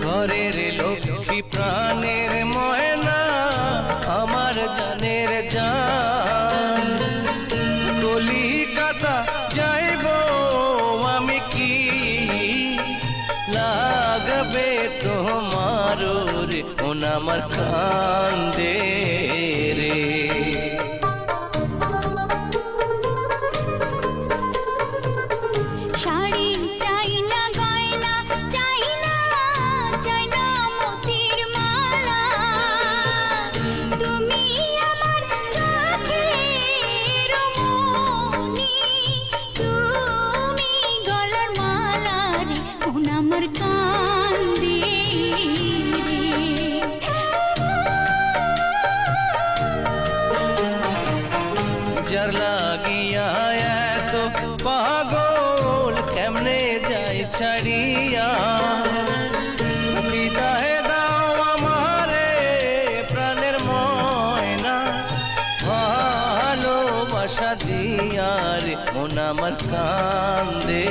ঘরের লক্ষ্মী প্রাণের ময়না আমার জানের জান, কলিকাতা যাইব আমি কি লাগবে তোমার রে মন আমার কান্দে রে। যার লাগিয়া এত পাগল কেমনে যাই ছাড়িয়া, বিদায় দাও আমারে প্রাণের ময়না, ভালোবাসা দিয়ার মন আমার কান্দে